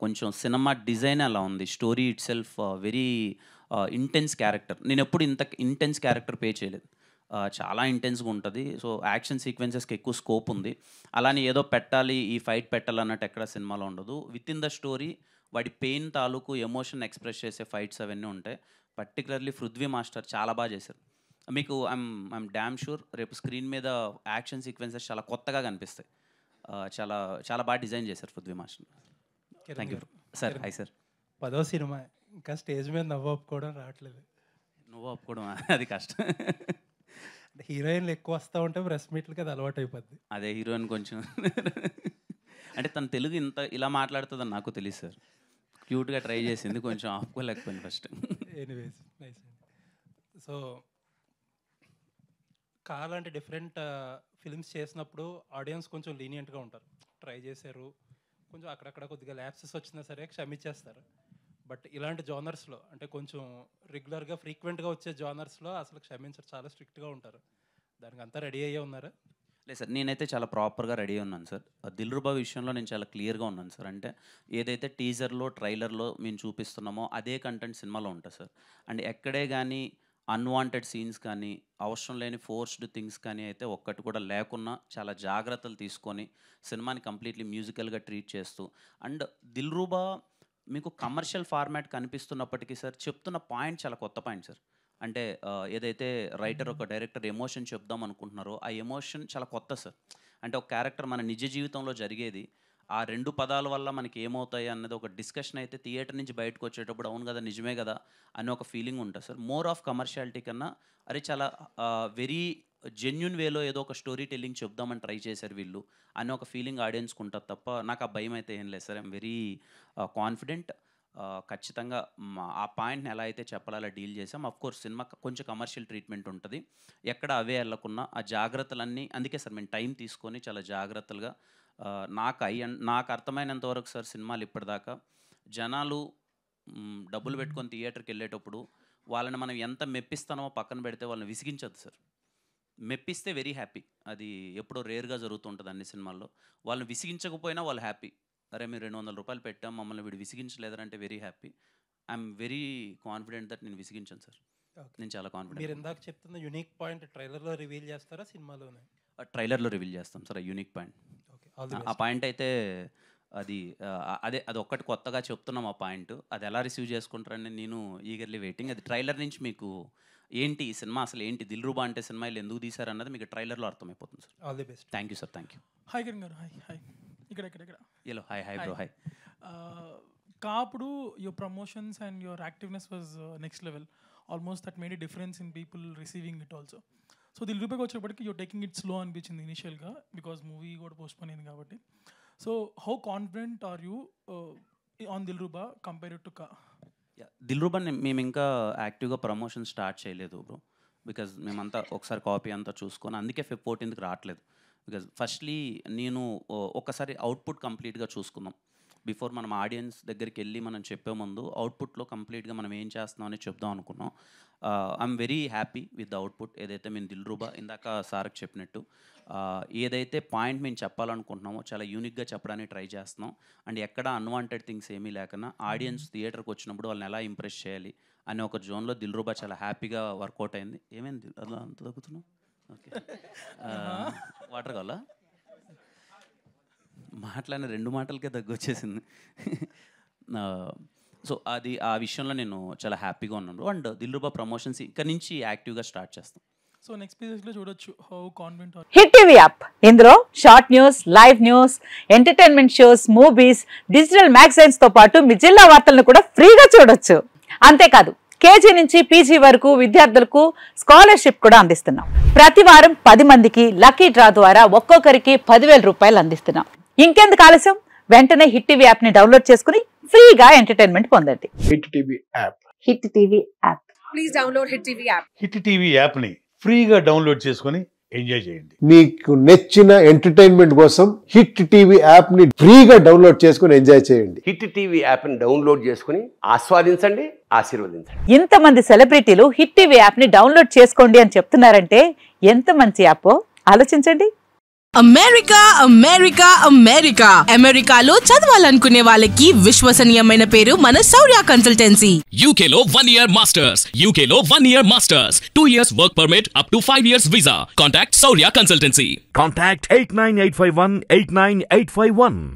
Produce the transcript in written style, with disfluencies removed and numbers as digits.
కొంచెం cinema design అలా ఉంది. Story itself very intense character. నేనెప్పుడు ఇంత ఇంటెన్స్ క్యారెక్టర్ పే చేయలేదు. చాలా ఇంటెన్స్‌గా ఉంటది. సో, యాక్షన్ సీక్వెన్సెస్‌కి ఎక్కువ స్కోప్ ఉంది. అలానే ఏదో పెట్టాలి, ఈ ఫైట్ పెట్టాలన్నట్టు ఎక్కడ సినిమాలో ఉండదు. వితిన్ ద స్టోరీ వాడి పెయిన్ తాలూకు ఎమోషన్ ఎక్స్‌ప్రెస్ చేసే ఫైట్స్ అవన్నీ ఉంటాయి. పర్టిక్యులర్‌లీ పృథ్వీ మాస్టర్ చాలా బా చేశారు. మీకు ఐయామ్ డామ్ షూర్ రేపు స్క్రీన్ మీద యాక్షన్ సీక్వెన్సెస్ చాలా కొత్తగా కనిపిస్తాయి. చాలా చాలా బా డిజైన్ చేశారు Prithvi master. Thank you sir. Hi sir. 10వ సినిమా ఇంకా స్టేజ్ మీద నవ్వు ఒప్పుకోవడం రావట్లేదు. నువ్వు ఒప్పుకోవడం అది కష్టం. అంటే హీరోయిన్లు ఎక్కువ వస్తూ ఉంటే ప్రెస్ మీట్లకి అది అలవాటు అయిపోద్ది. అదే హీరోయిన్ కొంచెం అంటే తను తెలుగు ఇంత ఇలా మాట్లాడుతుందని నాకు తెలియదు సార్. క్యూట్గా ట్రై చేసింది, కొంచెం ఆపుకోలేకపోయింది ఫస్ట్. Anyways nice. సో కాలాంటి డిఫరెంట్ ఫిల్మ్స్ చేసినప్పుడు ఆడియన్స్ కొంచెం లీనియంట్గా ఉంటారు. ట్రై చేశారు, కొంచెం అక్కడక్కడ కొద్దిగా ల్యాప్సెస్ వచ్చినా సరే క్షమించేస్తారు. బట్ ఇలాంటి జానర్స్లో అంటే కొంచెం రెగ్యులర్గా ఫ్రీక్వెంట్గా వచ్చే జానర్స్లో అసలు క్షమించరు, చాలా స్ట్రిక్ట్గా ఉంటారు. దానికి అంతా రెడీ అయ్యే ఉన్నారా? లేదు సార్, నేనైతే చాలా ప్రాపర్గా రెడీ ఉన్నాను సార్. దిల్రుబా విషయంలో నేను చాలా క్లియర్గా ఉన్నాను సార్. అంటే ఏదైతే టీజర్లో ట్రైలర్లో మేము చూపిస్తున్నామో అదే కంటెంట్ సినిమాలో ఉంటుంది సార్. అండ్ ఎక్కడే కానీ అన్వాంటెడ్ సీన్స్ కానీ అవసరం లేని ఫోర్స్డ్ థింగ్స్ కానీ అయితే ఒక్కటి కూడా లేకున్నా చాలా జాగ్రత్తలు తీసుకొని సినిమాని కంప్లీట్లీ మ్యూజికల్గా ట్రీట్ చేస్తూ, అండ్ దిల్రుబా మీకు కమర్షియల్ ఫార్మాట్ కనిపిస్తున్నప్పటికీ సార్ చెప్తున్న పాయింట్ చాలా కొత్త పాయింట్ సార్. అంటే ఏదైతే రైటర్ ఒక డైరెక్టర్ ఎమోషన్ చెప్దాం అనుకుంటున్నారో ఆ ఎమోషన్ చాలా కొత్త సార్. అంటే ఒక క్యారెక్టర్ మన నిజ జీవితంలో జరిగేది, ఆ 2 పదాల వల్ల మనకి ఏమవుతాయి అన్నది ఒక డిస్కషన్ అయితే థియేటర్ నుంచి బయటకు వచ్చేటప్పుడు అవును కదా నిజమే కదా అని ఒక ఫీలింగ్ ఉంటుంది సార్. మోర్ ఆఫ్ కమర్షియాలిటీ కన్నా అరే చాలా వెరీ జెన్యున్ వేలో ఏదో ఒక స్టోరీ టెల్లింగ్ చెప్దామని ట్రై చేశారు వీళ్ళు అని ఒక ఫీలింగ్ ఆడియన్స్కి ఉంటుంది తప్ప నాకు ఆ భయం అయితే ఏం లేదు సార్. I'm very confident. ఖచ్చితంగా ఆ పాయింట్ని ఎలా అయితే చెప్పాలో అలా డీల్ చేసాం. అఫ్కోర్స్ సినిమా కొంచెం కమర్షియల్ ట్రీట్మెంట్ ఉంటుంది, ఎక్కడ అవే వెళ్ళకున్నా ఆ జాగ్రత్తలన్నీ. అందుకే సార్ మేము టైం తీసుకొని చాలా జాగ్రత్తలుగా నాకు అర్థమైనంత వరకు సార్ సినిమాలు ఇప్పటిదాకా జనాలు డబ్బులు పెట్టుకొని థియేటర్కి వెళ్ళేటప్పుడు వాళ్ళని మనం ఎంత మెప్పిస్తానో పక్కన పెడితే వాళ్ళని విసిగించద్దు సార్. మెప్పిస్తే వెరీ హ్యాపీ, అది ఎప్పుడో రేర్గా జరుగుతుంటుంది అన్ని సినిమాల్లో. వాళ్ళని విసిగించకపోయినా వాళ్ళు హ్యాపీ. అరే మీరు 200 రూపాయలు పెట్టాం మమ్మల్ని వీడు విసిగించలేదంటే very happy. I'm very confident that నేను విసిగించాను సార్. నేను చాలా కాన్ఫిడెంట్. మీరు ఇందాక చెప్తున్న యూనిక్ పాయింట్ ట్రైలర్లో రివీల్ చేస్తారా సినిమాలోనే? ట్రైలర్లో రివీల్ చేస్తాం సార్ ఆ యూనిక్ పాయింట్. ఆ పాయింట్ అయితే అది ఒక్కటి కొత్తగా చెప్తున్నాం. ఆ పాయింట్ అది ఎలా రిసీవ్ చేసుకుంటారని నేను ఈగర్లీ వెయిటింగ్. అది ట్రైలర్ నుంచి మీకు ఏంటి ఈ సినిమా అసలు ఏంటి, దిల్రుబా అంటే సినిమా వీళ్ళు ఎందుకు తీశారు అన్నది మీకు ట్రైలర్లో అర్థమైపోతుంది sir. All the best. Thank you sir. Thank you. Hi Kiran garu. Hi hi. ఇక్కడ hello. Hi hi bro. Hi. కాపుడు your promotions and your activeness was next level. Almost that made a difference in people receiving it also. So దిల్రుబాకి వచ్చేప్పటికి you're taking it slow అనిపించింది ఇనిషియల్గా, because movie కూడా postpone అయింది కాబట్టి. So how confident are you on Dilruba compared to కా? దిల్రుబా మేము ఇంకా యాక్టివ్గా ప్రమోషన్ స్టార్ట్ చేయలేదు బ్రో, బికాజ్ మేమంతా ఒకసారి కాపీ అంతా చూసుకొని అందుకే Feb 14th రావట్లేదు. బికాజ్ ఫస్ట్లీ నేను ఒకసారి అవుట్పుట్ కంప్లీట్గా చూసుకుందాం బిఫోర్ మనం ఆడియన్స్ దగ్గరికి వెళ్ళి మనం చెప్పే ముందు అవుట్పుట్లో కంప్లీట్గా మనం ఏం చేస్తున్నాం అని చెప్దాం అనుకున్నాం. I'm very happy with the output. ఏదైతే మేము దిల్రుబా ఇందాక సార్కి చెప్పినట్టు ఏదైతే పాయింట్ మేము చెప్పాలనుకుంటున్నామో చాలా యూనిక్గా చెప్పడానికి ట్రై చేస్తున్నాం. అండ్ ఎక్కడ అన్వాంటెడ్ థింగ్స్ ఏమీ లేకుండా ఆడియన్స్ థియేటర్కి వచ్చినప్పుడు వాళ్ళని ఎలా ఇంప్రెస్ చేయాలి అనే ఒక జోన్లో దిల్రుబా చాలా హ్యాపీగా వర్కౌట్ అయింది. ఏమైంది అలా అంత తగ్గుతున్నావు? ఓకే. వాటర్ కావాలా? మాట్లాడిన 2 మాటలకే వచ్చేసింది. సో అది ఆ విషయంలో నేను చాలా హ్యాపీగా ఉన్నాను. అండ్ దిల్రుబా ప్రమోషన్స్ ఇక్కడ నుంచి యాక్టివ్గా స్టార్ట్ చేస్తాం. సో నెక్స్ట్ పేజెస్లో చూడొచ్చు how confident. Hit TV app, ఇందులో short news, live news, entertainment shows, movies, digital magazines తో పాటు మీ జిల్లా వార్తలను కూడా ఫ్రీగా చూడొచ్చు. అంతేకాదు కేజీ నుంచి పీజీ వరకు విద్యార్థులకు స్కాలర్షిప్ కూడా అందిస్తున్నాం. ప్రతి వారం 10 మందికి లక్కీ డ్రా ద్వారా ఒక్కొక్కరికి 10,000 రూపాయలు అందిస్తున్నాం. ఇంకెందుకు ఆలస్యం, వెంటనే హిట్ టీవీ యాప్ ని డౌన్లోడ్ చేసుకుని ఫ్రీగా ఎంటర్టైన్మెంట్ పొందండి. Hit TV app. Hit TV app. Please download hit TV app. Hit TV app ని ఫ్రీగా డౌన్లోడ్ చేసుకుని ఎంజాయ్ చేయండి. మీకు నచ్చిన ఎంటర్టైన్మెంట్ కోసం హిట్ టీవీ యాప్ ని ఫ్రీగా డౌన్లోడ్ చేసుకుని ఎంజాయ్ చేయండి. హిట్ టీవీ యాప్ ని డౌన్లోడ్ చేసుకుని ఆస్వాదించండి, ఆశీర్వదించండి. ఇంతమంది సెలబ్రిటీలు హిట్ టీవీ యాప్ ని డౌన్లోడ్ చేసుకోండి అని చెప్తున్నారంటే ఎంత మంచి యాప్ ఆలోచించండి. అమెరికా అమెరికా అమెరికా అమెరికాలో చదవాలనుకునే వాళ్ళకి విశ్వసనీయమైన పేరు మన శౌర్య కన్సల్టెన్సీ. UK లో 1 year masters, UK లో 1 year masters, 2 years work permit up to 5 years visa. Contact Saurya Consultancy. Contact 89851 89851.